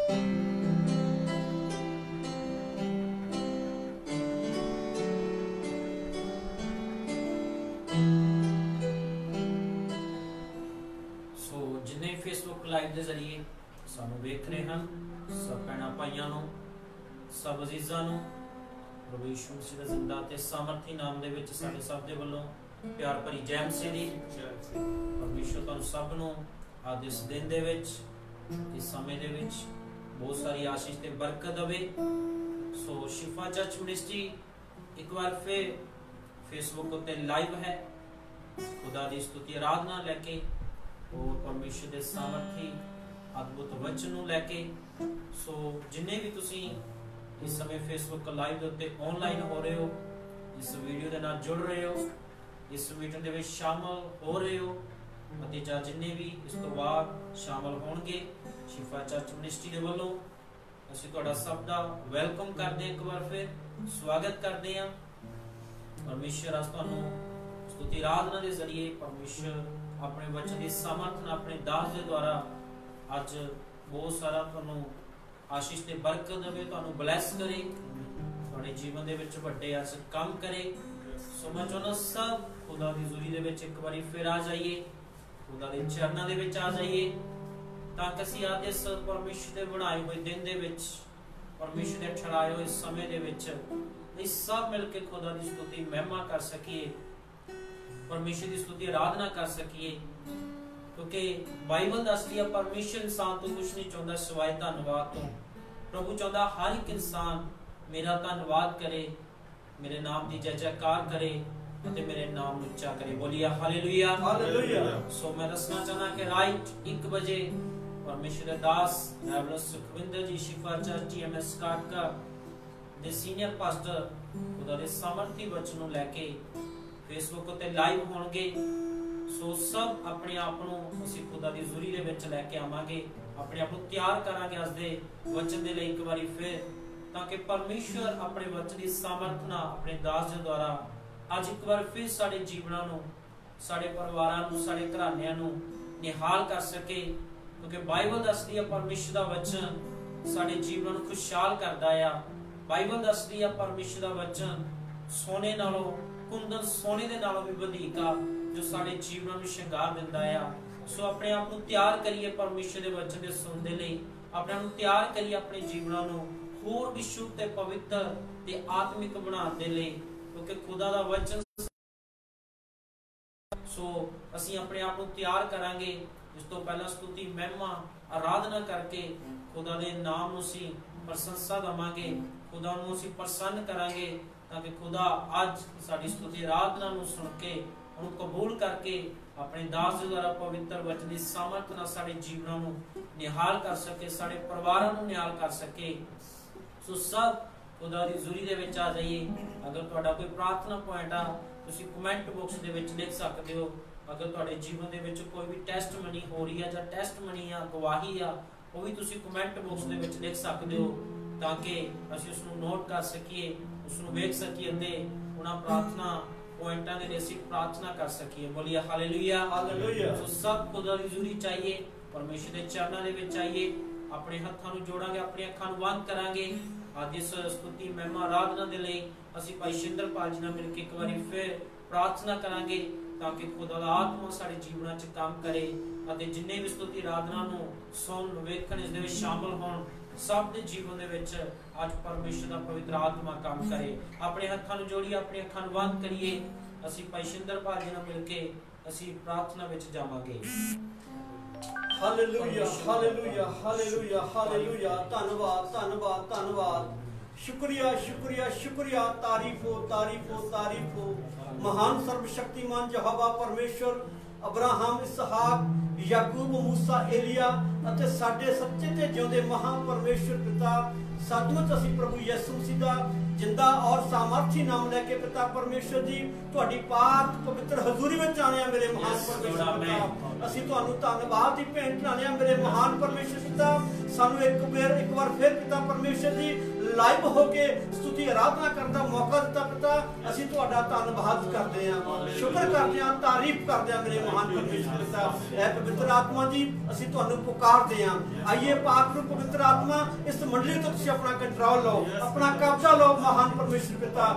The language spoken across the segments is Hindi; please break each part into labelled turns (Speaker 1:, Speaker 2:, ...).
Speaker 1: जिन्हें फेसबुक लाइव के जरिए सानू वेख रहे हैं, सब भैणां भाइयों नूं, सब अजीज़ां नूं प्रभु यीशु मसीह दा जिंदा ते सामर्थी नाम दे विच साडे सब दे वल्लों प्यार भरी जय मसीह दी। परमेश्वर तुहानूं सब नूं अज इस दिन दे विच, इस समय दे विच बहुत सारी आशीष ते बरकत देवे। सो शिफा चर्च मिनिस्ट्री एक बार फिर फेसबुक उत्ते लाइव है, खुदा दी स्तुति आराधना लैके और परमेश्वर के सामर्थी अद्भुत वचन नूं लैके। सो जिन्हें भी तुसी इस समय फेसबुक लाइव दे उत्ते ऑनलाइन हो रहे हो, इस वीडियो दे नाल जुड़ रहे हो, इस मीटिंग दे विच शामिल हो रहे हो, अते जां जिन्हें भी इस तो बाद शामिल होणगे, शिफा चर्च मिनिस्ट्री दे वल्लों असीं तुहाडा सब दा वैलकम करदे हैं, एक बार फिर स्वागत करते हैं। परमेश्वर अज तुहानूं स्तुति आराधना के जरिए परमेश्वर अपने वचन की सामर्थ नाल अपने दास के द्वारा अज बहुत सारा तुहानूं आशीष ते बरकत देवे, तुहानूं ब्लैस करे, तुहाडे जीवन दे विच वड्डे अज काम करे। सो मैं चाहुंदा सब खुदा दी हुज़ूरी दे विच एक बारी फिर आ जाइए, खुदा दे चरनां दे विच आ जाइए, ताकि असीं आज इस परमेश्वर दे बनाए हुए दिन दे विच, परमेश्वर दे ठहराए हुए समय दे विच इस सब मिल के खुदा दी स्तुति महिमा कर सकीए, परमेश्वर की स्तुति आराधना कर सकीए। क्योंकि बाइबल दसदी है परमेश्वर इंसान तो कुछ नहीं चाहता सिवाय धन्यवाद तो। प्रभु चाहता हर एक इंसान मेरा धन्यवाद करे, मेरे नाम की जय जयकार करे, मेरे नाम उच्चा करे। बोलिए हालेलुया हालेलुया। सो मैं दसना चाहना कि राइट 1 बजे परमेश्वर दास रेवरेंड सुखविंदर जी शिफा चर्च TMS काटका दे सीनियर पास्टर खुदा दे सामर्थी वचन लैके फेसबुक उत्ते लाइव होणगे। सो सब अपने आप नूं असीं खुदा दी हुज़ूरी दे विच लैके आवांगे, अपने आप नूं तैयार करांगे अज दे वचन दे लई एक बारी फिर, ताकि परमेश्वर अपने वचन दी सामर्थ नाल अपने दास दे द्वारा अज एक बार फिर साडे जीवनां नूं, साडे परिवारां नूं, साडे घराणिਆਂ नूं निहाल कर सके। क्योंकि बाइबल दसदी है परमेश्वर दा वचन साडे जीवनां नूं खुशहाल करदा है। बाइबल दसदी है परमेश्वर दा वचन सोने नालों, कुंदन सोने दे नालों भी वधीक आ, जो साडे जीवन नूं शंगार दिंदा है। सो अपने आप नूं तैयार करिए परमेश्वर दे वचन दे सुनन दे लई, अपने आप नूं तैयार करिए अपने जीवनां नूं होर भी शुद्ध ते पवित्र ते आत्मिक बनाउण दे लई, क्योंकि खुदा दा वचन। सो असीं अपने आप नूं तैयार करांगे। इस तो पहला स्तुति महिमा आराधना करके खुदा दे नाम नूं असीं प्रशंसा देवांगे, खुदा नूं असीं प्रसन्न करांगे, ताकि खुदा अज साडी स्तुति आराधना नूं सुन के उन्हें कबूल करके अपने दास द्वारा पवित्र वचन की सामर्थ नाल साडे जीवनां नूं निहाल कर सके, साडे परिवारां नूं निहाल कर सके। सो सब खुदा दी हुज़ूरी दे विच आ जाइए। अगर तुहाडा कोई प्रार्थना पॉइंट आ तुसीं कमेंट बॉक्स दे विच लिख सकदे हो। अगर तुहाडे जीवन दे विच कोई भी टेस्टमनी हो रही है, जां टेस्टमनी आ, गवाही आ, वो भी तुसीं कमेंट बॉक्स दे विच लिख सकदे हो, ताकि असीं उस नूं नोट कर सकीए, उस नूं वेख सकीए ते उन्हां प्रार्थना पॉइंटां दे असीं प्रार्थना कर सकीए। बोलिए हालेलुया हालेलुया। सो सब खुदा दी हुज़ूरी चाहिए, परमेश्वर दे चरनां दे विच आइए, अपने हत्थां नूं जोड़ांगे, अपनी अखां नूं बंद करांगे। अज इस स्तुति महिमा आराधना दे लई असीं भाई शिंदरपाल जी नाल मिल के एक बारी फिर प्रार्थना करांगे, ताकि खुदा दा आत्मा साडे जीवनां च काम करे, अते जिन्ने भी स्तुति आराधना नूं सुन वेखण इस दे विच शामिल होण, सब दे जीवन दे विच आज परमेश्वर दा पवित्र आत्मा काम करे। अपने हत्थां नूं जोड़िए, अपनी अखां नूं बंद करिए, असीं भाई शिंदरपाल जी नाल मिल के असीं प्रार्थना विच जावांगे।
Speaker 2: Hallelujah hallelujah hallelujah hallelujah. धन्यवाद धन्यवाद धन्यवाद, शुक्रिया शुक्रिया शुक्रिया, तारीफ हो तारीफ हो तारीफ हो। महान सर्वशक्तिमान यहोवा परमेश्वर अब्राहम, इसहाक, याकूब, मूसा, एलिया अते साडे सच्चे ते जिउंदे महान परमेश्वर पिता, सचमुच असीं प्रभु यीशु मसीह दा जिंदा और सामर्थी नाम लैके पिता परमेश्वर जी तुहाडी पाक पवित्र हजूरी विच आने मेरे महान परमेश्वर पिता। असीं तुहानूं धन्नवाद दी भेंट चढ़ाने मेरे महान परमेश्वर पिता। सानूं एक बार फिर पिता परमेश्वर जी लाइव होके स्तुति आराधना करन दा मौका दिता पिता। असीं तुहाडा धन्नवाद करदे हां, शुक्र करदे हां, तारीफ करदे हां मेरे महान परमेश्वर पिता। ऐ पवित्र आत्मा जी ਅਸੀਂ ਤੁਹਾਨੂੰ ਪੁਕਾਰਦੇ ਹਾਂ। ਆਈਏ ਪਾਕ ਨੂੰ ਪਵਿੱਤਰ ਆਤਮਾ ਇਸ ਮੰਡਲੀ ਤੋਂ ਤੁਸੀਂ ਆਪਣਾ ਕੰਟਰੋਲ ਲਓ, ਆਪਣਾ ਕਬਜ਼ਾ ਲਓ ਮਹਾਨ ਪਰਮੇਸ਼ਰ ਪਿਤਾ।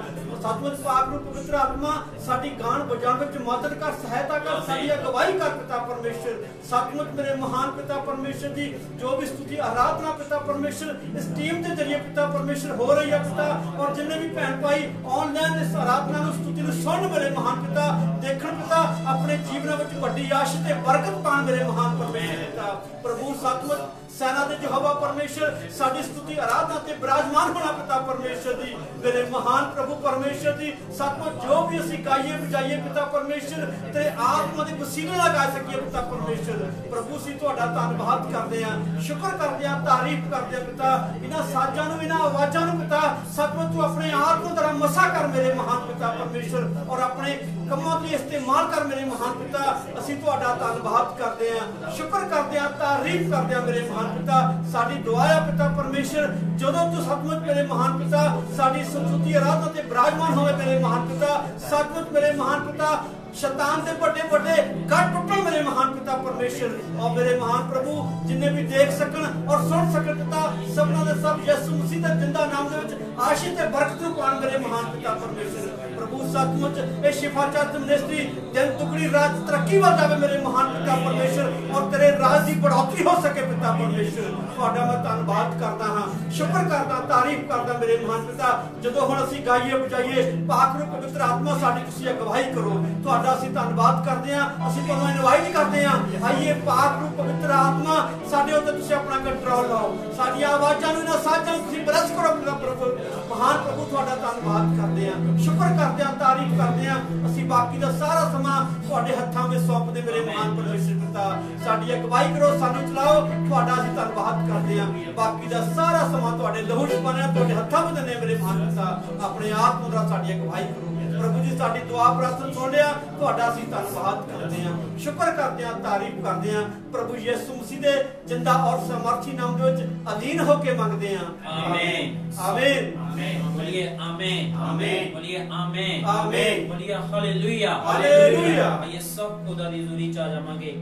Speaker 2: ਸਤਿਗੁਰ ਪਾਕ ਨੂੰ ਪਵਿੱਤਰ ਆਤਮਾ ਸਾਡੀ ਗਾਣ ਵਜਾਉਣ ਵਿੱਚ ਮਦਦ ਕਰ, ਸਹਾਇਤਾ ਕਰ, ਸਾਡੀ ਅਗਵਾਈ ਕਰ ਪਿਤਾ ਪਰਮੇਸ਼ਰ। ਸਤਿਗੁਰ ਮੇਰੇ ਮਹਾਨ ਪਿਤਾ ਪਰਮੇਸ਼ਰ ਦੀ ਜੋ ਵੀ ਸਤੁਤੀ ਆਰਾਧਨਾ ਪਿਤਾ ਪਰਮੇਸ਼ਰ ਇਸ ਟੀਮ ਦੇ ਜ਼ਰੀਏ ਪਿਤਾ ਪਰਮੇਸ਼ਰ ਹੋ ਰਹੀ ਹੈ ਪਿਤਾ, ਔਰ ਜਿੰਨੇ ਵੀ ਭੈਣ ਭਾਈ ਆਨਲਾਈਨ ਇਸ ਆਰਾਧਨਾ ਨੂੰ ਸਤੁਤੀ ਨੂੰ ਸੁਣ ਮੇਰੇ ਮਹਾਨ ਪਿਤਾ, ਦੇਖਣ ਪਿਤਾ, ਆਪਣੇ ਜੀਵਨ ਵਿੱਚ ਵੱਡੀ ਆਸ਼ੀਸ਼ ਤੇ ਬਰਕਤ ਪਾਣ ਮੇਰੇ ਮਹਾਨ ਪਰਮੇਸ਼ਰ ਪਿਤਾ। ਪ੍ਰਭੂ ਸਤਿਗੁਰ सेना दे यहोवा परमेश्वर साडी स्तुति आराधना ते विराजमान होना पिता परमेश्वर दी मेरे महान प्रभु परमेश्वर दी। सतमुच जो भी असी गाइए बजाइए पिता परमेश्वर तेरे आत्मा दे वसीले नाल गा सकीए पिता परमेश्वर। प्रभु सी तुहाडा धन्नवाद करदे आ, शुक्र करदे आ, तारीफ करदे आ पिता। इन्हां साजां नूं इन्हां आवाजां नूं पिता सतमुच तू अपने आप नूं तेरा मसा कर मेरे महान पिता परमेश्वर, और अपने ਕੰਮਾਂ ਲਈ ਇਸਤੇਮਾਲ ਕਰ ਮੇਰੇ ਮਹਾਨ ਪਿਤਾ। ਅਸੀਂ ਤੁਹਾਡਾ ਧੰਨਵਾਦ ਕਰਦੇ ਹਾਂ, ਸ਼ੁਕਰ ਕਰਦੇ ਹਾਂ, ਤਾਰੀਫ ਕਰਦੇ ਹਾਂ ਮੇਰੇ ਮਹਾਨ ਪਿਤਾ। ਸਾਡੀ ਦੁਆ ਹੈ ਪਿਤਾ ਪਰਮੇਸ਼ਰ ਜਦੋਂ ਤੂੰ ਸਤਿਗੁਰ ਮੇਰੇ ਮਹਾਨ ਪਿਤਾ ਸਾਡੀ ਸਤੁਤੀ ਆਰਾਧਨਾ ਤੇ ਵਿਰਾਜਮਾਨ ਹੋਵੇ ਮੇਰੇ ਮਹਾਨ ਪਿਤਾ। ਸਤਿਗੁਰ ਮੇਰੇ ਮਹਾਨ ਪਿਤਾ शैतान के बड़े बड़े गढ़ टुटन मेरे महान पिता परमेश्वर, और मेरे महान प्रभु जिन्हें भी देख सकन और सुन सकन पिता सबना दे सब यीशु मसीह दे जिंदा नाम दे विच आशीष ते बरकत नूं पाण मेरे महान पिता परमेश्वर। प्रभु सचमुच ए शिफा चर्च मिनिस्ट्री दिन दुगनी रात तरक्की वध जावे मेरे महान पिता परमेश्वर, और तेरे राज की बढ़ोतरी हो सके पिता परमेश्वर। तुहाडा मैं धन्नवाद करदा हां, शुक्र करदा, तारीफ करदा मेरे महान पिता। जदों हुण असीं गाइए बजाइए पाक रूप पवित्र आत्मा साडी तुसीं अगवाई करो। ਅਸੀਂ ਧੰਨਵਾਦ ਕਰਦੇ ਹਾਂ, ਅਸੀਂ ਤੁਹਾਨੂੰ ਇਨਵਾਈਟ ਕਰਦੇ ਹਾਂ ਆਈਏ ਪਾਕ ਨੂੰ ਪਵਿੱਤਰ ਆਤਮਾ ਸਾਡੇ ਉੱਤੇ ਤੁਸੀਂ ਆਪਣਾ ਕੰਟਰੋਲ ਲਾਓ, ਸਾਡੀਆਂ ਆਵਾਜ਼ਾਂ ਨੂੰ ਇਹਨਾਂ ਸਾਜ਼ਾਂ ਨੂੰ ਤੁਸੀਂ ਬਲੈਸ ਕਰੋ ਪ੍ਰਭੂ। ਮਹਾਨ ਪ੍ਰਭੂ ਤੁਹਾਡਾ ਧੰਨਵਾਦ ਕਰਦੇ ਹਾਂ, ਸ਼ੁਕਰ ਕਰਦੇ ਹਾਂ, ਤਾਰੀਫ ਕਰਦੇ ਹਾਂ। ਅਸੀਂ ਬਾਕੀ ਦਾ ਸਾਰਾ ਸਮਾਂ ਤੁਹਾਡੇ ਹੱਥਾਂ ਵਿੱਚ ਸੌਂਪਦੇ ਮੇਰੇ ਮਹਾਨ ਪਰਮੇਸ਼ਰ ਪਿਤਾ। ਸਾਡੀ ਅਗਵਾਈ ਕਰੋ, ਸਾਨੂੰ ਚਲਾਓ, ਤੁਹਾਡਾ ਅਸੀਂ ਧੰਨਵਾਦ ਕਰਦੇ ਹਾਂ। ਬਾਕੀ ਦਾ ਸਾਰਾ ਸਮਾਂ ਤੁਹਾਡੇ ਲਹੂ ਚ ਬਣਿਆ ਤੁਹਾਡੇ ਹੱਥਾਂ ਵਿੱਚ ਦਿੰਦੇ ਮੇਰੇ ਮਹਾਨ ਪਿਤਾ। ਆਪਣੇ ਆਪ ਨੂੰ ਸਾਡੀ ਅਗਵਾਈ ਕਰੋ प्रभु जी। साडी दुआ प्रार्थना सुन लिया, तुहाडा असीं धन्नवाद करदे हां, शुक्र करदे हां, तारीफ करदे हां प्रभु यीशु मसीह दे जिंदा और सामर्थी नाम दे विच अधीन होके मंगदे हां। आमीन आमीन आमीन। बोलिए आमीन आमीन, बोलिए आमीन आमीन, बोलिए हालेलुया हालेलुया। ये सब खुदा दी हुजूरी च आ जावांगे,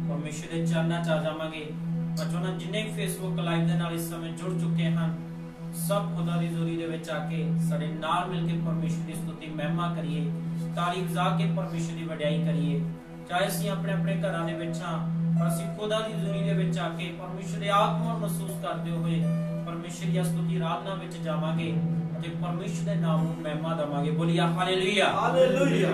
Speaker 2: परमेश्वर दे चरनां च आ जावांगे। बच्चों जिन्ने फेसबुक लाइव दे नाल इस समय जुड़ चुके हैं सब खुदा दी हुजूरी दे विच आके साडे नाल मिल के परमेश्वर दी स्तुति महिमा करिए, तारीफ जा के परमेश्वर दी वडियाई करिए। चाहे असीं अपने अपने घरां दे विच हां, पर असीं खुदा दी हुजूरी दे विच आके परमेश्वर दे आत्मा नूं महसूस करदे होए परमेश्वर दी स्तुति आराधना विच जावांगे अते परमेश्वर दे नाम नूं महिमा देवांगे। बोलिए हालेलुया हालेलुया।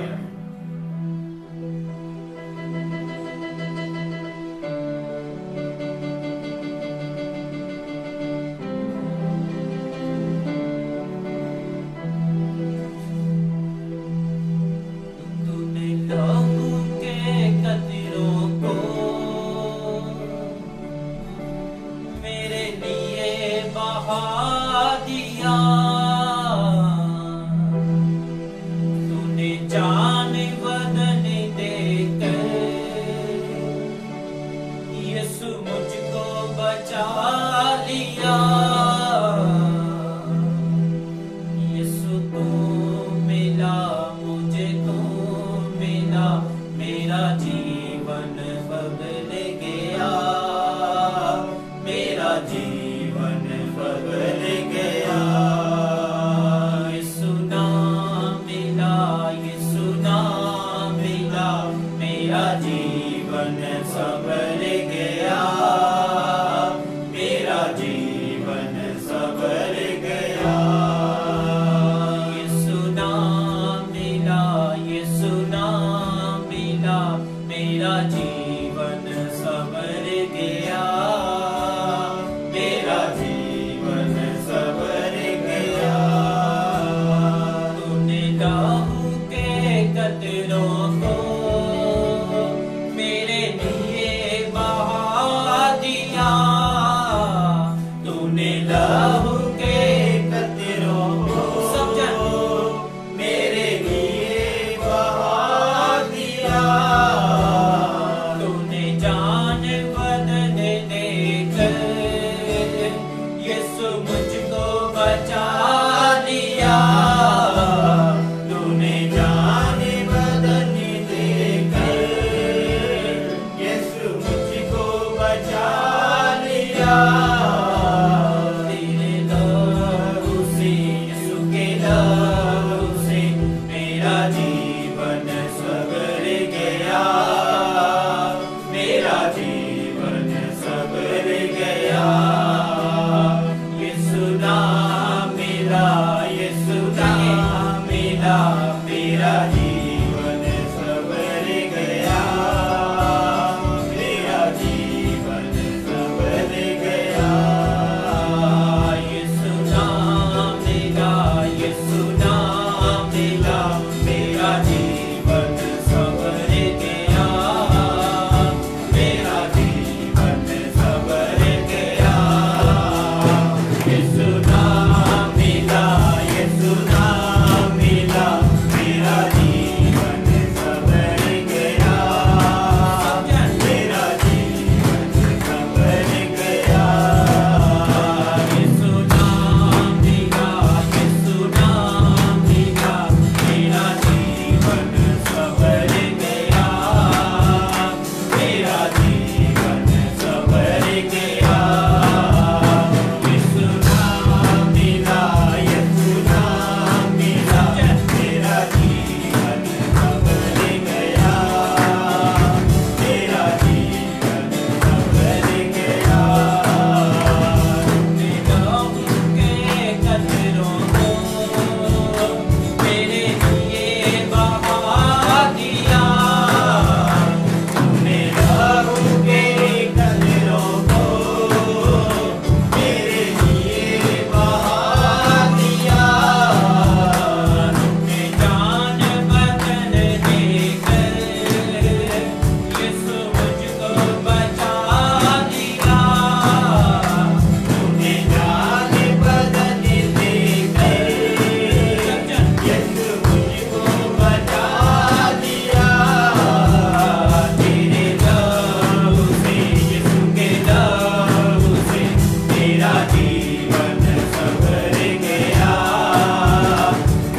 Speaker 1: जीवन सवर गया,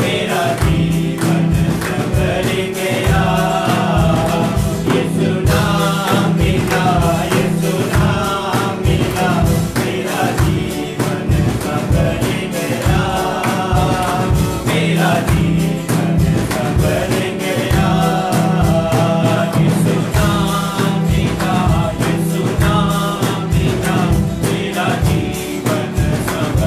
Speaker 1: मेरा जीवन सवर गया। यीशु नाम मिला, यीशु नाम मिला, मेरा जीवन सवर गया, मेरा जीवन सवर गया। यीशु नाम मिला, यीशु नाम मिला, मेरा जीवन सवर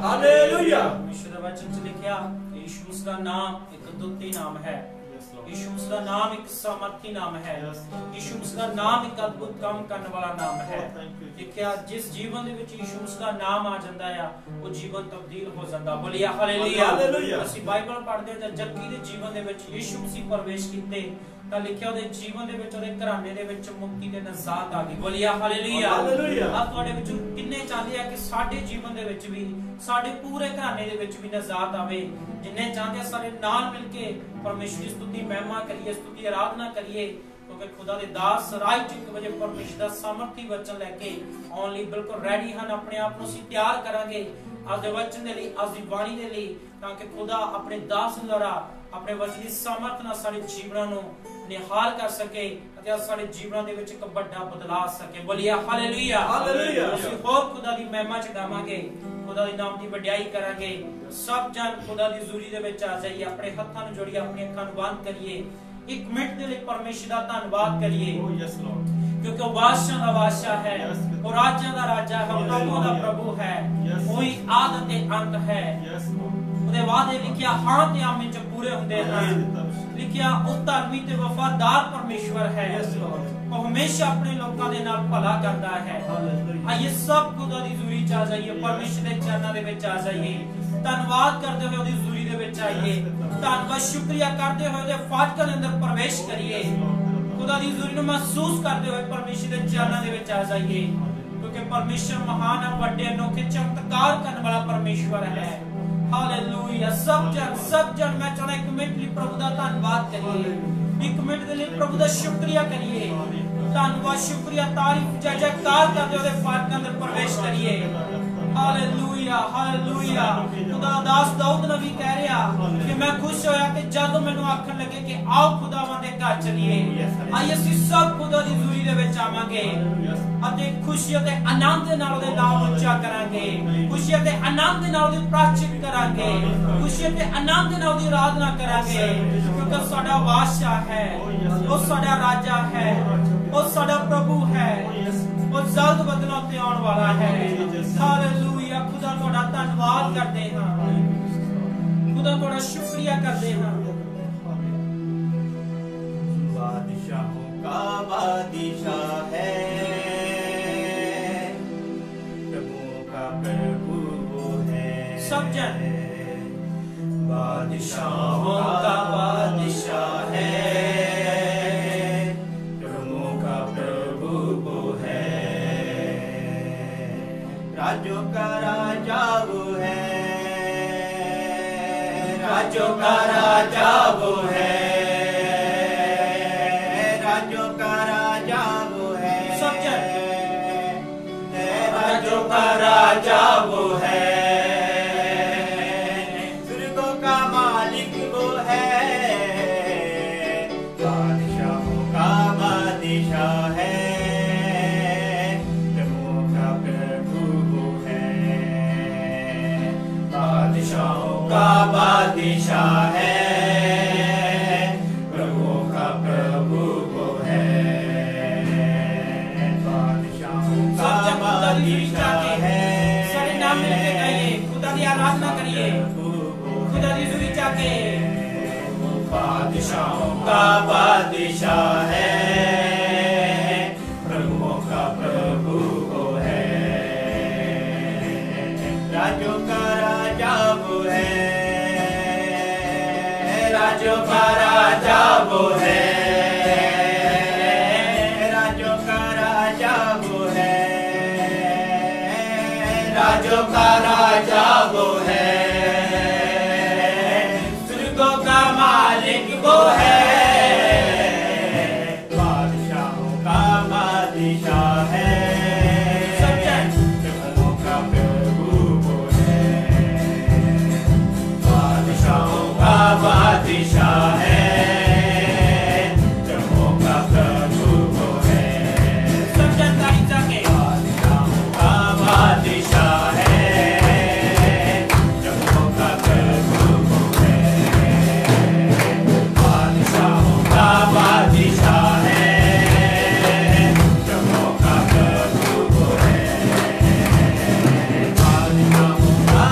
Speaker 2: हालेलुया।
Speaker 1: परमेश्वर दा वचन च लिखिया यीशु मसीह दा नाम एक अद्भुत नाम है। यीशु मसीह दा नाम एक सामर्थी नाम है। यीशु मसीह दा नाम एक अद्भुत काम करने वाला नाम है। लिखिया जिस जीवन दे विच यीशु मसीह दा नाम आ जांदा है वो जीवन तब्दील हो जांदा। बोलिए हालेलुया। ਅਸੀਂ ਬਾਈਬਲ ਪੜ੍ਹਦੇ ਹਾਂ ਜੱਕੀ ਦੇ ਜੀਵਨ ਦੇ ਵਿੱਚ ਯੀਸ਼ੂ ਮਸੀਹ ਪ੍ਰਵੇਸ਼ ਕੀਤੇ ਤਾਂ ਲਿਖਿਆ ਉਹਦੇ ਜੀਵਨ ਦੇ ਵਿੱਚ ਉਹਦੇ ਘਰਾਣੇ ਦੇ ਵਿੱਚ ਮੁਕਤੀ ਤੇ ਨਜ਼ਾਤ ਆ ਗਈ। ਬੋਲਿਆ ਹਾਲੇਲੂਇਆ। ਆ ਤੁਹਾਡੇ ਵਿੱਚੋਂ ਕਿੰਨੇ ਚਾਹੁੰਦੇ ਆ ਕਿ ਸਾਡੇ ਜੀਵਨ ਦੇ ਵਿੱਚ ਵੀ ਸਾਡੇ ਪੂਰੇ ਘਰਾਣੇ ਦੇ ਵਿੱਚ ਵੀ ਨਜ਼ਾਤ ਆਵੇ। ਜਿੰਨੇ ਚਾਹੁੰਦੇ ਆ ਸਾਰੇ ਨਾਲ ਮਿਲ ਕੇ ਪਰਮੇਸ਼ਰ ਦੀ ਸਤੁਤੀ ਮਹਿਮਾ ਕਰੀਏ, ਸਤੁਤੀ ਆਰਾਧਨਾ ਕਰੀਏ क्योंकि खुदा दे दास राह च 1 बजे परमेश्वर दा सामर्थी वचन लेके आउण लई बिल्कुल रेडी हन। अपने आप ਨੂੰ ਅਸੀਂ ਤਿਆਰ ਕਰਾਂਗੇ ਅੱਜ ਦੇ ਵਚਨ ਦੇ ਲਈ, ਅੱਜ ਦੀ ਬਾਣੀ ਦੇ ਲਈ, ਤਾਂ ਕਿ ਖੁਦਾ ਆਪਣੇ ਦਾਸ ਦੁਆਰਾ ਆਪਣੇ ਵਚਨ ਦੀ ਸਮਰਥ ਨਾਲ ਸਾਡੇ ਜੀਵਨਾਂ ਨੂੰ ਨਿਹਾਲ ਕਰ ਸਕੇ ਅਤੇ ਸਾਡੇ ਜੀਵਨਾਂ ਦੇ ਵਿੱਚ ਇੱਕ ਵੱਡਾ ਬਦਲਾਅ ਆ ਸਕੇ। ਬੋਲੀਏ ਹਾਲੇਲੂਇਆ। ਹਾਲੇਲੂਇਆ। ਅਸੀਂ ਹੋਰ ਖੁਦਾ ਦੀ ਮਹਿਮਾ ਚ ਗਾਵਾਂਗੇ, ਖੁਦਾ ਦੇ ਨਾਮ ਦੀ ਵਡਿਆਈ ਕਰਾਂਗੇ। ਸਭ ਜਨ ਖੁਦਾ ਦੀ ਹਜ਼ੂਰੀ ਦੇ ਵਿੱਚ ਆ ਜਾਈਏ, ਆਪਣੇ ਹੱਥਾਂ ਨੂੰ ਜੋੜੀਏ, ਆਪਣੀਆਂ ਅੱਖਾਂ ਨੂੰ ਬੰਦ ਕਰੀਏ, 1 ਮਿੰਟ ਦੇ ਲਈ ਪਰਮੇਸ਼ਰ ਦਾ ਧੰਨਵਾਦ ਕਰੀਏ। क्योंकि वो बादशाह का बादशाह है, वो राजा का राजा है, वो प्रभु का प्रभु है, वही आदि ते अंत है। ਉਹਦੇ ਵਾਅਦੇ ਲਿਖਿਆ ਹਾਂ ਤੇ ਆਮੀਨ ਚ ਪੂਰੇ ਹੁੰਦੇ ਹਨ। ਲਿਖਿਆ ਉਹ ਧਰਮੀ ਤੇ ਵਫਾਦਾਰ ਪਰਮੇਸ਼ਵਰ ਹੈ, ਉਹ ਹਮੇਸ਼ਾ ਆਪਣੇ ਲੋਕਾਂ ਦੇ ਨਾਲ ਭਲਾ ਕਰਦਾ ਹੈ। ਆइए सब खुदा दी हज़ूरी च आ जाइए, परमेश्वर ਦੇ ਚਰਨਾਂ ਦੇ ਵਿੱਚ ਆ ਜਾਈਏ, ਧੰਨਵਾਦ ਕਰਦੇ ਹੋਏ ਉਹਦੀ ਹਜ਼ੂਰੀ ਦੇ ਵਿੱਚ ਆਈਏ, ਧੰਨਵਾਦ ਸ਼ੁਕਰੀਆ ਕਰਦੇ ਹੋਏ ਉਹਦੇ ਫਾਟਕਾਂ ਦੇ ਅੰਦਰ ਪ੍ਰਵੇਸ਼ ਕਰੀਏ। खुदा दी हज़ूरी ਨੂੰ महसूस करते हुए परमेश्वर ਦੇ ਚਰਨਾਂ ਦੇ ਵਿੱਚ ਆ ਜਾਈਏ, क्योंकि परमेश्वर महान है, बड़े अनोखे चमत्कार करने वाला परमेश्वर है। हालेलुया। सब जन मैं चाहता 1 मिनट लिए प्रभु का धन्यवाद करिए, 1 मिनट के लिए प्रभु का शुक्रिया करिए, धन्यवाद शुक्रिया तारीफ जय जयकार करते हुए फाटक अंदर प्रवेश करिए। Hallelujah hallelujah. खुदा दास दाऊद नबी कह रहा कि मैं खुश होया कि जब मैनू आखन लगे कि आओ खुदावां दे घर चलिए। आइए ਅਸੀਂ सब खुदा दी हज़ूरी दे विच आवांगे ਅਤੇ खुशी ਅਤੇ आनंद दे नाल ਉਹਦੇ नाम ਉੱਚਾ ਕਰਾਂਗੇ, खुशी ਅਤੇ आनंद दे नाल ਉਹਦੀ ਪ੍ਰਾਚਿਤ ਕਰਾਂਗੇ, खुशी ਅਤੇ आनंद दे नाल ਉਹਦੀ ਆਰਾਧਨਾ ਕਰਾਂਗੇ, ਕਿਉਂਕਿ ਸਾਡਾ ਬਾਦਸ਼ਾਹ ਹੈ, ਉਹ ਸਾਡਾ ਰਾਜਾ ਹੈ, ਉਹ ਸਾਡਾ ਪ੍ਰਭੂ ਹੈ, ਉਹ ਜਲਦ ਬਦਲਾਅ ਤੇ ਆਉਣ ਵਾਲਾ ਹੈ। हालेलुया। खुदा ਤੁਹਾਡਾ ਧੰਨਵਾਦ ਕਰਦੇ ਹਾਂ, खुदा ਤੁਹਾਡਾ शुक्रिया करते हैं।
Speaker 3: बादशाहों का बादशाह है, प्रभुओं का प्रभु वो है।
Speaker 1: सब जन
Speaker 3: बादशाहों का बादशाह है, प्रभुओं का प्रभु वो है। राजों का राजा वो है, राजों का राजा वो है, राजों का राजा वो है।
Speaker 1: सब जन
Speaker 3: राजों का राजा वो है, स्वर्गों का मालिक वो है, बादशाहों का बादशाह है, प्रभुओं का प्रभु वो है। बादशाहों का बादशाह है, प्रभुओं का प्रभु वो है। बादशाहों का बादशाह है,
Speaker 1: सारे नाम मिलके गाइए, खुदा की आराधना करिए, खुदा की हज़ूरी जाके।
Speaker 3: बादशाहों का बादशाह है, प्रभुओं का प्रभु वो है। राजों का राजा वो है, राजों का राजा वो है, राजों का राजा वो है, राजों का राजा वो है, स्वर्गों का मालिक वो है। बादशाहों का बादशाह है, प्रभुओं का प्रभु वो है। बादशाहों का बादशाह है, प्रभुओं का प्रभु वो है।
Speaker 1: सब जन गाड़ी जाके
Speaker 3: बादशाहों का बादशाह है, प्रभुओं का प्रभु वो है। बादशाहों का बादशाह है, प्रभुओं का प्रभु वो है। बादशाहों का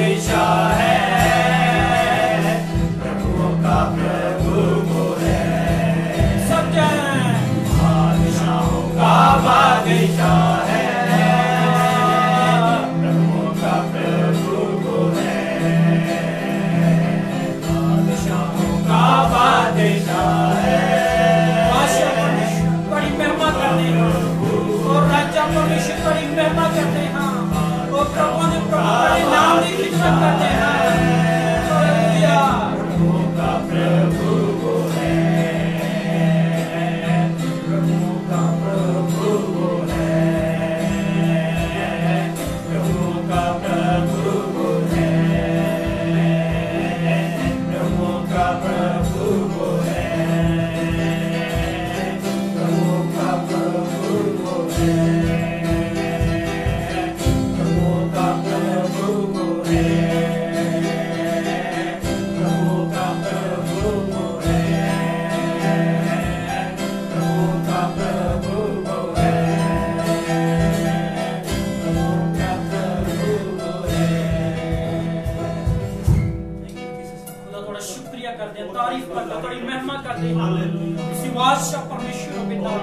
Speaker 3: बादशाह है, प्रभुओं का प्रभु वो है।
Speaker 1: सब जाने
Speaker 3: बादशाहों का बादशाह है, प्रभुओं का प्रभु वो है। बादशाहों का बादशाह है,
Speaker 1: बादशाह परमेश्वर बड़ी महिमा करते हैं और राजा परमेश्वर बड़ी महिमा करते हैं और प्रभु ने प्रभु बड़े नाम की खिदमत करते हैं। हालेलुया।
Speaker 3: प्रभुओं का प्रभु वो है, प्रभुओं का प्रभु वो है, प्रभुओं का प्रभु वो है, प्रभुओं का प्रभु वो है, प्रभुओं का प्रभु वो है, प्रभुओं का प्रभु वो है, प्रभुओं का प्रभु वो है, प्रभुओं का प्रभु वो है, प्रभुओं का प्रभु वो है।
Speaker 1: खुदा थोड़ा शुक्रिया करते हैं, तारीफ करते हैं, थोड़ी महिमा करते हैं। इसी बादशाह परमेश्वर पिता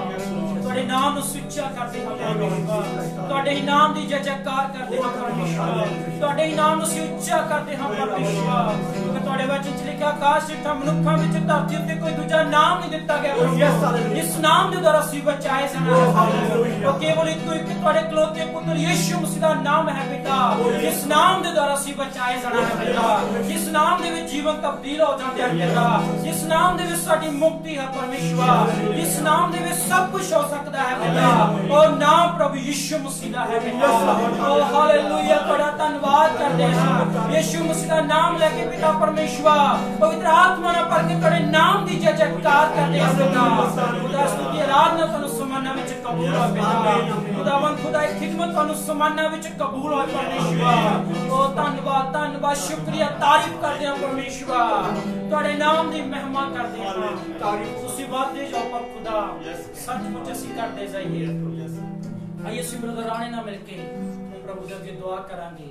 Speaker 1: ਤੁਹਾਡੇ ਨਾਮ ਨੂੰ ਸੁੱਚਾ ਕਰਦੇ ਹਾਂ ਪਰਮੇਸ਼ਵਰ, ਤੁਹਾਡੇ ਹੀ ਨਾਮ ਦੀ ਜੈ ਜੈਕਾਰ ਕਰਦੇ ਹਾਂ ਪਰਮੇਸ਼ਵਰ, ਤੁਹਾਡੇ ਹੀ ਨਾਮ ਨੂੰ ਅਸੀਂ ਉੱਚਾ ਕਰਦੇ ਹਾਂ ਪਰਮੇਸ਼ਵਰ, ਕਿਉਂਕਿ ਤੁਹਾਡੇ ਵਚਨ ਚ ਲਿਖਿਆ ਆਕਾਸ਼ ਜਿੱਥਾ ਮਨੁੱਖਾਂ ਵਿੱਚ ਧਰਤੀ ਉੱਤੇ ਕੋਈ ਦੂਜਾ ਨਾਮ ਨਹੀਂ ਦਿੱਤਾ ਗਿਆ ਪ੍ਰਭੂ, ਜਿਸ ਨਾਮ ਦੇ ਦੁਆਰਾ ਅਸੀਂ ਬਚਾਏ ਜਾਣਾ ਹੈ। ਉਹ ਕੇਵਲ ਇੱਕੋ ਇੱਕ ਤੁਹਾਡੇ ਇਕਲੌਤੇ ਪੁੱਤਰ ਯਿਸੂ ਮਸੀਹ ਦਾ ਨਾਮ ਹੈ ਪਿਤਾ, ਜਿਸ ਨਾਮ ਦੇ ਦੁਆਰਾ ਅਸੀਂ ਬਚਾਏ ਜਾਣਾ ਹੈ ਪਿਤਾ, ਜਿਸ ਨਾਮ ਦੇ ਵਿੱਚ ਜੀਵਨ ਤਬਦੀਲ ਹੋ ਜਾਂਦੇ ਹਨ ਪਿਤਾ, ਜਿਸ ਨਾਮ ਦੇ ਵਿੱਚ ਸਾਡੀ ਮੁਕਤੀ ਹੈ ਪਰਮੇਸ਼ਵਰ, ਜਿਸ ਨਾਮ ਦੇ ਵਿੱਚ ਸਭ ਕੁਝ ਹੋ ਸਕਦਾ ਹੈ ਪਿਤਾ, ਉਹ ਨਾਮ ਪ੍ਰਭੂ ਯਿਸੂ ਮਸੀਹ ਦਾ ਹੈ ਪਿਤਾ। ਓ ਹਾਲੇਲੂਇਆ, ਤੁਹਾਡਾ ਧੰਨਵਾਦ ਕਰਦੇ ਹਾਂ ਯਿਸੂ ਮਸੀਹ ਦਾ ਨਾਮ ਲੈ ਕੇ ਪਿਤਾ ਪਰਮੇਸ਼ਵਰ, ਪਵਿੱਤਰ ਆਤਮਾ ਨਾਲ ਭਰ ਕੇ ਤੁਹਾਡੇ ਨਾਮ ਦੀ ਜੈ ਜੈਕਾਰ ਕਰਦੇ ਹਾਂ ਪਿਤਾ। ਖੁਦਾ ਸਤਿ ਆਰਾਧਨਾ ਤੁਹਾਨੂੰ ਸਮਾਨਾਂ ਵਿੱਚ ਕਬੂਲ ਹੋਵੇ ਪਿਤਾ, ਖੁਦਾਵੰਦ ਖੁਦਾ ਇਹ ਖਿਦਮਤ ਤੁਹਾਨੂੰ ਸਮਾਨਾਂ ਵਿੱਚ ਕਬੂਲ ਹੋਵੇ ਪਰਮੇਸ਼ਵਰ। ਓ ਧੰਨਵਾਦ ਧੰਨਵਾਦ ਸ਼ੁਕਰੀਆ ਤਾਰੀਫ ਕਰਦੇ ਹਾਂ ਪਰਮੇਸ਼ਵਰ, ਤੁਹਾਡੇ ਨਾਮ ਦੀ ਮਹਿਮਾ ਕਰਦੇ ਹਾਂ। ਤੁਸੀਂ ਵਾਦੇ ਜਾਓ ਪਰ ਖੁਦਾ सचमुच ਅਸੀਂ ਕਰਦੇ ਜਾਈਏ। ਆਈਏ ਅਸੀਂ ਬ੍ਰਦਰ ਰਾਣੇ ਨਾਲ ਮਿਲ ਕੇ ਪ੍ਰਭੂ ਦੇ ਅੱਗੇ ਦੁਆ ਕਰਾਂਗੇ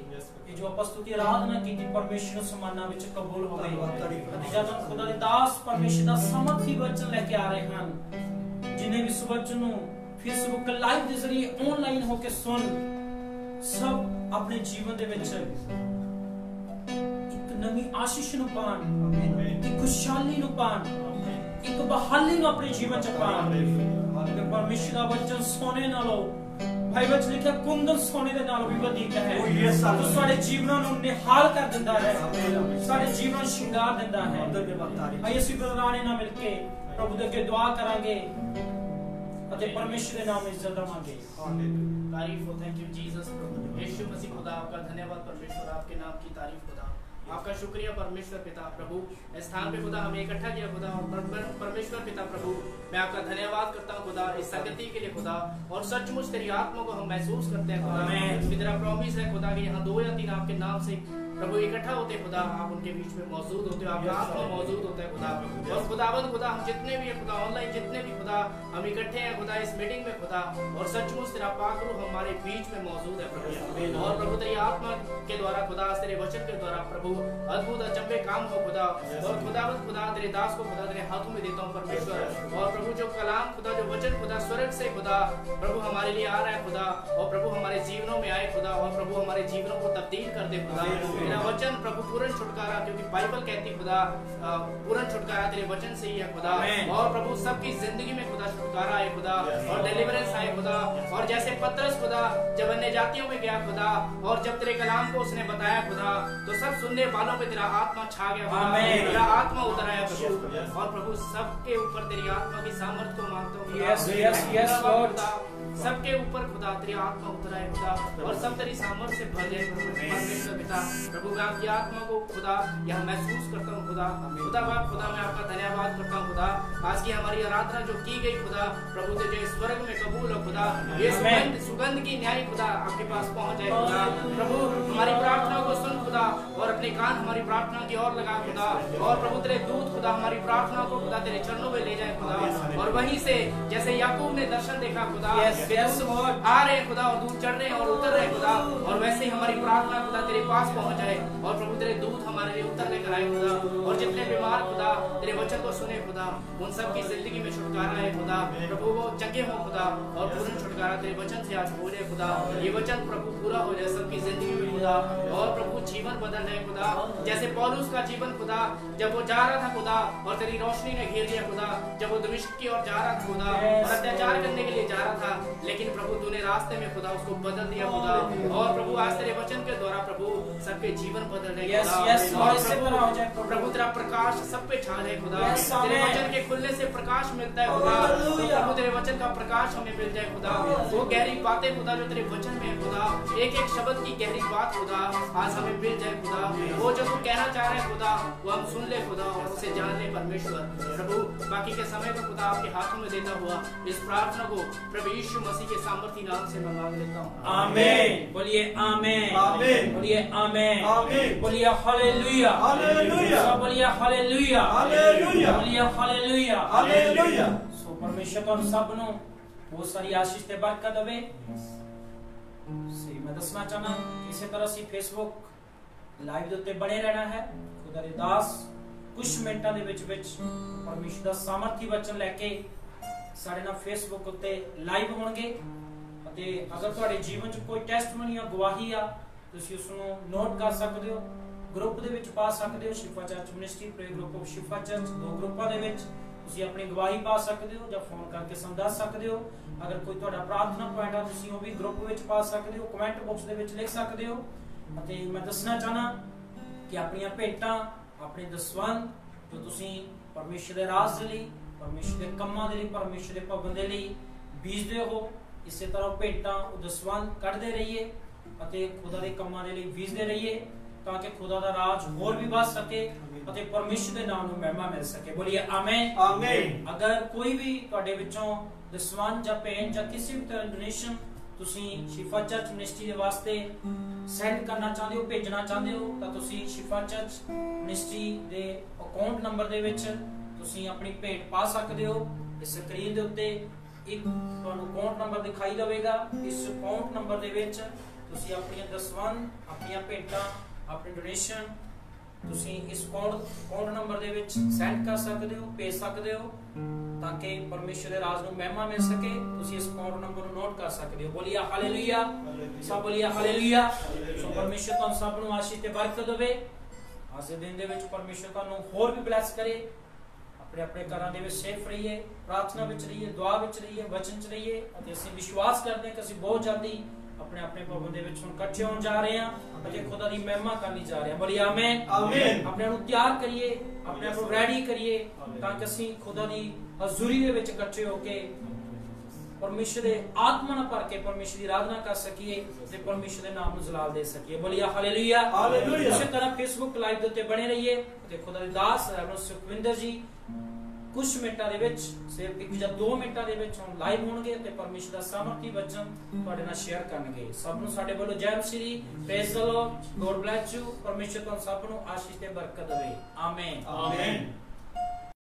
Speaker 1: ਕਿ ਜੋ ਆਪਾਂ ਸਤੁਤੀ ਆਰਾਧਨਾ ਕੀਤੀ ਪਰਮੇਸ਼ਰ ਸਮਾਨਾਂ ਵਿੱਚ ਕਬੂਲ ਹੋਵੇ। ਅਤੇ ਜਦ ਖੁਦਾ ਦੇ ਦਾਸ ਪਰਮੇਸ਼ਰ ਦਾ ਸਮਰਥੀ ਵਚਨ ਲੈ ਕੇ ਆ ਰਹੇ ਹਨ, ਜਿਨੇ ਵੀ ਇਸ ਵਚਨ ਨੂੰ ਫੇਸਬੁੱਕ ਲਾਈਵ ਦੇ ਜ਼ਰੀਏ ਆਨਲਾਈਨ ਹੋ ਕੇ ਸੁਣ, ਸਭ ਆਪਣੇ ਜੀਵਨ ਦੇ ਵਿੱਚ ਇੱਕ ਨਵੀਂ ਆਸ਼ੀਸ਼ ਨੂੰ ਪਾਣ, ਇੱਕ ਖੁਸ਼ਹਾਲੀ ਨੂੰ ਪਾਣ, ਇੱਕ ਬਹਾਲੀ ਨੂੰ ਆਪਣੇ ਜੀਵਨ ਚ ਪਾਣ। परमेश्वर का वचन सोने नालों भाई वचन लिखा कुंदन सोने दे नालों भी वधिक है। तो सारे जीवनों ਨੂੰ ਨਿਹਾਲ ਕਰ ਦਿੰਦਾ ਹੈ, ਸਾਡੇ ਜੀਵਨ ਸ਼ਿੰਗਾਰ ਦਿੰਦਾ ਹੈ। ਆइए ਅਸੀਂ ਬਰਦਾਨੇ ਨਾਲ ਮਿਲ ਕੇ ਪ੍ਰਭੂ ਦੇ ਅੱਗੇ ਦੁਆ ਕਰਾਂਗੇ ਅਤੇ ਪਰਮੇਸ਼ਰ ਦੇ ਨਾਮ ਵਿੱਚ ਇੱਜ਼ਤ ਦਵਾਂਗੇ।
Speaker 4: तारीफ हो, थैंक यू जीसस यीशु मसीह खुदा, आपका धन्यवाद परमेश्वर, आपके नाम की तारीफ खुदा, आपका शुक्रिया परमेश्वर पिता प्रभु। इस स्थान पे खुदा हमें इकट्ठा किया खुदा, और परमेश्वर पिता प्रभु मैं आपका धन्यवाद करता हूँ खुदा इस संगति के लिए खुदा, और सचमुच तेरी आत्मा को हम महसूस करते हैं खुदा। तेरा प्रॉमिस है खुदा कि यहाँ 2 या 3 आपके नाम से प्रभु इकट्ठा होते खुदा, आप उनके बीच में मौजूद होते हो, आपका आत्मा मौजूद होता है खुदा। और खुदावंद खुदा हम जितने भी है खुदा ऑनलाइन जितने भी खुदा हम इकट्ठे हैं खुदा इस मीटिंग में खुदा, और सचमुच तेरा पाक रूह हमारे बीच में मौजूद है प्रभु। और प्रभु तेरी आत्मा के द्वारा खुदा, तेरे वचन के द्वारा प्रभु अद्भुत अचंभे काम हो खुदा। और खुदावंद खुदा तेरे दास को खुदा तेरे हाथों में देता हूँ परमेश्वर। और प्रभु जो कलाम खुदा, जो वचन खुदा स्वर्ग से खुदा प्रभु हमारे लिए आ रहा है खुदा, और प्रभु हमारे जीवनों में आए खुदा, और प्रभु हमारे जीवनों को तब्दील कर दे खुदा। तेरा वचन प्रभु पूर्ण छुटकारा, क्योंकि बाइबल कहती खुदा पूर्ण छुटकारा तेरे वचन से ही है खुदा। और प्रभु सबकी जिंदगी में खुदा छुटकारा आए खुदा, और डिलीवरेंस आए खुदा। और जैसे पतरस खुदा जब अन्य जातियों में गया खुदा, और जब तेरे कलाम को उसने बताया खुदा, तो सब सुनने वालों पे तेरा आत्मा छा गया खुदा, तेरा आत्मा उतर आया प्रभु। और प्रभु सबके ऊपर तेरी आत्मा की सामर्थ्य को मांगता हूँ खुदा, सबके ऊपर खुदा तेरी आत्मा उतर आए खुदा, और सब तेरी सामर्थ्य से भर जाए परमेश्वर पिता प्रभु। मैं आपकी आत्मा को खुदा यहाँ महसूस करता हूँ खुदा। खुदा बाप खुदा मैं आपका धन्यवाद करता हूँ खुदा, आज की हमारी आराधना जो की गई खुदा प्रभु तुझे स्वर्ग में कबूल हो खुदा। ये सुगंध की न्याय खुदा आपके पास पहुँच जाए खुदा। प्रभु हमारी प्रार्थना को सुन खुदा, और अपने कान हमारी हमारी प्रार्थना की ओर लगा खुदा, और प्रभु तेरे दूत खुदा हमारी प्रार्थना को खुदा तेरे चरणों में ले जाए खुदा, और वहीं से जैसे याकूब ने दर्शन देखा खुदा, आ रहे खुदा और दूत चढ़ रहे और उतर रहे खुदा, और वैसे ही हमारी प्रार्थना खुदा तेरे पास पहुंच जाए, और प्रभु तेरे दूत हमारे लिए उतर लेकर आए खुदा, और जितने बीमार खुदा तेरे वचन को सुने खुदा, उन सब की जिंदगी में छुटकारा है खुदा, प्रभु वो चंगे हो खुदा, और पूर्ण छुटकारा तेरे वचन से आज हो जाए खुदा, ये वचन प्रभु पूरा हो जाए सबकी जिंदगी में खुदा, और प्रभु जीवन बदल जाए खुदा, जैसे पौलुस का जीवन खुदा, जब वो जा रहा था खुदा और तेरी रोशनी ने घेर लिया खुदा, जब वो दमिश्क की ओर जा रहा था खुदा और अत्याचार करने के लिए जा रहा था, लेकिन प्रभु तूने रास्ते में खुदा उसको बदल दिया खुदा, और प्रभु आज तेरे वचन के द्वारा प्रभु सबके जीवन बदल रहे खुदा, प्रभु तेरा प्रकाश सब पे छा जाए खुदा, तेरे वचन के खुलने से प्रकाश मिलता है खुदा, तो प्रभु तेरे वचन का प्रकाश हमें मिल जाए खुदा, वो गहरी बातें खुदा जो तेरे वचन में खुदा, एक एक शब्द की गहरी बात खुदा आज हमें मिल जाए खुदा, वो जो तू कहना चाह रहे खुदा वो हम सुन ले खुदा और उसे जान ले परमेश्वर। प्रभु बाकी के समय को खुदा आपके हाथों में देता हुआ इस प्रार्थना को प्रभु यीशु मसीह के सामर्थी नाम से मैं मांग लेता हूँ,
Speaker 1: आमीन। बोलिए आमीन, आमीन। बोलिए आमीन, आमीन। बोलिए हालेलुया, हालेलुया। बोलिए हालेलुया, हालेलुया। बोलिए हालेलुया, हालेलुया। सो परमेश्वर तुम सब नु बहुत सारी आशीष ते बरकत देवे। मैं दसना चाहना इसी तरह सी फेसबुक लाइव ਦੇ ਉੱਤੇ ਬਣੇ ਰਹਿਣਾ ਹੈ। ਖੁਦਾ ਦੇ ਦਾਸ ਕੁਝ ਮਿੰਟਾਂ ਦੇ ਵਿੱਚ ਪਰਮੇਸ਼ਰ ਦਾ ਸਾਮਰਥੀ ਵਚਨ ਲੈ ਕੇ ਸਾਡੇ ਨਾਲ ਫੇਸਬੁੱਕ ਉੱਤੇ ਲਾਈਵ ਹੋਣਗੇ, ਅਤੇ ਅਗਰ ਤੁਹਾਡੇ ਜੀਵਨ 'ਚ ਕੋਈ ਟੈਸਟਮਨੀ ਜਾਂ ਗਵਾਹੀ ਆ ਤੁਸੀਂ ਉਸ ਨੂੰ ਨੋਟ ਕਰ ਸਕਦੇ ਹੋ, ਗਰੁੱਪ ਦੇ ਵਿੱਚ ਪਾ ਸਕਦੇ ਹੋ। Shifa church ministry pray group of Shifa church, ਦੋ ਗਰੁੱਪਾਂ ਦੇ ਵਿੱਚ ਤੁਸੀਂ ਆਪਣੀ ਗਵਾਹੀ ਪਾ ਸਕਦੇ ਹੋ ਜਾਂ ਫੋਨ ਕਰਕੇ ਸਾਨੂੰ ਦੱਸ ਸਕਦੇ ਹੋ। ਅਗਰ ਕੋਈ ਤੁਹਾਡਾ ਪ੍ਰਾਰਥਨਾ ਪੁਆਇੰਟ ਆ ਤੁਸੀਂ ਉਹ ਵੀ ਗਰੁੱਪ ਵਿੱਚ ਪਾ ਸਕਦੇ ਹੋ, ਕਮੈਂਟ ਬਾਕਸ ਦੇ ਵਿੱਚ ਲਿਖ ਸਕਦੇ ਹੋ। ਅਤੇ ਮੈਂ ਦੱਸਣਾ ਚਾਹਨਾ ਕਿ ਆਪਣੀਆਂ ਭੇਟਾਂ, ਆਪਣੇ ਦਸਵੰਧ ਜੋ ਤੁਸੀਂ ਪਰਮੇਸ਼ਰ ਦੇ ਰਾਜ ਦੇ ਲਈ, ਪਰਮੇਸ਼ਰ ਦੇ ਕੰਮਾਂ ਦੇ ਲਈ, ਪਰਮੇਸ਼ਰ ਦੇ ਭਵਨ ਦੇ ਲਈ ਬੀਜਦੇ ਹੋ, ਇਸੇ ਤਰ੍ਹਾਂ ਭੇਟਾਂ ਉਹ ਦਸਵੰਧ ਕੱਢਦੇ ਰਹੀਏ ਅਤੇ ਖੁਦਾ ਦੇ ਕੰਮਾਂ ਦੇ ਲਈ ਬੀਜਦੇ ਰਹੀਏ, ਤਾਂ ਕਿ ਖੁਦਾ ਦਾ ਰਾਜ ਹੋਰ ਵੀ ਵੱਧ ਸਕੇ ਅਤੇ ਪਰਮੇਸ਼ਰ ਦੇ ਨਾਮ ਨੂੰ ਮਹਿਮਾ ਮਿਲ ਸਕੇ। ਬੋਲੀਏ ਆਮੀਨ, ਆਮੀਨ। ਅਗਰ ਕੋਈ ਵੀ ਤੁਹਾਡੇ ਵਿੱਚੋਂ ਦਸਵੰਧ ਜਾਂ ਭੇਂਟ ਜਾਂ ਕਿਸੇ ਵੀ ਤਰ੍ਹਾਂ ਡੋਨੇਸ਼ਨ ਤੁਸੀਂ ਸ਼ਿਫਾ ਚਰਚ ਮਿਨਿਸਟਰੀ ਦੇ ਵਾਸਤੇ ਸੈਂਡ ਕਰਨਾ ਚਾਹੁੰਦੇ ਹੋ, ਭੇਜਣਾ ਚਾਹੁੰਦੇ ਹੋ, ਤਾਂ ਤੁਸੀਂ ਸ਼ਿਫਾ ਚਰਚ ਮਿਨਿਸਟਰੀ ਦੇ ਅਕਾਊਂਟ ਨੰਬਰ ਦੇ ਵਿੱਚ ਤੁਸੀਂ ਆਪਣੀ ਭੇਟ ਪਾ ਸਕਦੇ ਹੋ। ਇਸ ਸਕਰੀਨ ਦੇ ਉੱਤੇ ਇੱਕ ਤੁਹਾਨੂੰ ਅਕਾਊਂਟ ਨੰਬਰ ਦਿਖਾਈ ਦੇਵੇਗਾ। ਇਸ ਅਕਾਊਂਟ ਨੰਬਰ ਦੇ ਵਿੱਚ ਤੁਸੀਂ ਆਪਣੀਆਂ ਦਸਵੰਧ, ਆਪਣੀਆਂ ਭੇਟਾਂ, ਆਪਣੀ ਡੋਨੇਸ਼ਨ ਤੁਸੀਂ ਇਸ ਅਕਾਊਂਟ ਨੰਬਰ ਦੇ ਵਿੱਚ ਸੈਂਡ ਕਰ ਸਕਦੇ ਹੋ, ਭੇਜ ਸਕਦੇ ਹੋ, ਤਾਂ ਕਿ ਪਰਮੇਸ਼ਰ ਦੇ ਰਾਜ ਨੂੰ ਮਹਿਮਾ ਮਿਲ ਸਕੇ। ਤੁਸੀਂ ਇਸ ਅਕਾਊਂਟ ਨੰਬਰ ਨੂੰ ਨੋਟ ਕਰ ਸਕਦੇ ਹੋ। ਬੋਲੀਏ ਹਾਲੇਲੂਇਆ, ਸਭ ਬੋਲੀਏ ਹਾਲੇਲੂਇਆ। ਸੋ ਪਰਮੇਸ਼ਰ ਤੁਹਾਨੂੰ ਸਭ ਨੂੰ ਆਸ਼ੀਸ਼ ਤੇ ਬਰਕਤ ਦੇਵੇ। ਅੱਜ ਦੇ ਦਿਨ ਦੇ ਵਿੱਚ ਪਰਮੇਸ਼ਰ ਤੁਹਾਨੂੰ ਹੋਰ ਵੀ ਬਲੈਸ ਕਰੇ। ਆਪਣੇ ਆਪਣੇ ਘਰਾਂ ਦੇ ਵਿੱਚ ਸੇਫ ਰਹੀਏ, ਪ੍ਰਾਰਥਨਾ ਵਿੱਚ ਰਹੀਏ, ਦੁਆ ਵਿੱਚ ਰਹੀਏ, ਵਚਨ 'ਚ ਰਹੀਏ, ਅਤੇ ਅਸੀਂ ਵਿਸ਼ਵਾਸ ਕਰਦੇ ਹਾਂ ਕਿ ਅਸੀਂ ਬਹੁਤ ਜਲਦੀ ਆਪਣੇ ਆਪਣੇ ਭਵਨ ਦੇ ਵਿੱਚ ਹੁਣ ਇਕੱਠੇ ਹੋਣ ਜਾ ਰਹੇ ਹਾਂ ਅਤੇ ਖੁਦਾ ਦੀ ਮਹਿਮਾ ਕਰਨੀ ਜਾ ਰਹੇ ਹਾਂ। ਬੋਲੀਏ ਆਮੀਨ, ਆਮੀਨ। ਆਪਣੇ ਨੂੰ ਤਿਆਰ ਕਰੀਏ, ਆਪਣੇ ਆਪ ਨੂੰ ਰੈਡੀ ਕਰੀਏ, ਤਾਂ ਕਿ ਅਸੀਂ ਖੁਦਾ ਦੀ ਹਜ਼ੂਰੀ ਦੇ ਵਿੱਚ ਇਕੱਠੇ ਹੋ ਕੇ ਪਰਮੇਸ਼ਰ ਦੇ ਆਤਮਾ ਨਾਲ ਭਰ ਕੇ ਪਰਮੇਸ਼ਰ ਦੀ ਆਰਾਧਨਾ ਕਰ ਸਕੀਏ ਤੇ ਪਰਮੇਸ਼ਰ ਦੇ ਨਾਮ ਨੂੰ ਜਲਾਲ ਦੇ ਸਕੀਏ। ਬੋਲੀਏ ਹਾਲੇਲੂਇਆ, ਹਾਲੇਲੂਇਆ। ਇਸੇ ਤਰ੍ਹਾਂ ਫੇਸਬੁੱਕ ਲਾਈਵ ਦੇ ਉੱਤੇ ਬਣੇ ਰਹੀਏ ਤੇ ਖੁਦਾ ਦੇ ਦਾਸ ਰੈਵਰੈਂਡ ਸੁਖਵਿੰਦਰ ਜੀ ਕੁਝ ਮਿੰਟਾਂ ਦੇ ਵਿੱਚ, ਸਿਰਫ 1 ਜਾਂ 2 ਮਿੰਟਾਂ ਦੇ ਵਿੱਚ ਹੁਣ ਲਾਈਵ ਹੋਣਗੇ ਤੇ ਪਰਮੇਸ਼ਰ ਦਾ ਸਾਮਰਥੀ ਵਚਨ ਤੁਹਾਡੇ ਨਾਲ ਸ਼ੇਅਰ ਕਰਨਗੇ। ਸਭ ਨੂੰ ਸਾਡੇ ਵੱਲੋਂ ਜੈ Masih, praise the Lord, God bless you. ਪਰਮੇਸ਼ਰ ਤੁਹਾਨੂੰ ਸਭ ਨੂੰ ਆਸ਼ੀਸ਼ ਤੇ ਬਰਕਤ ਦੇਵੇ। ਆਮੀਨ, ਆਮੀਨ।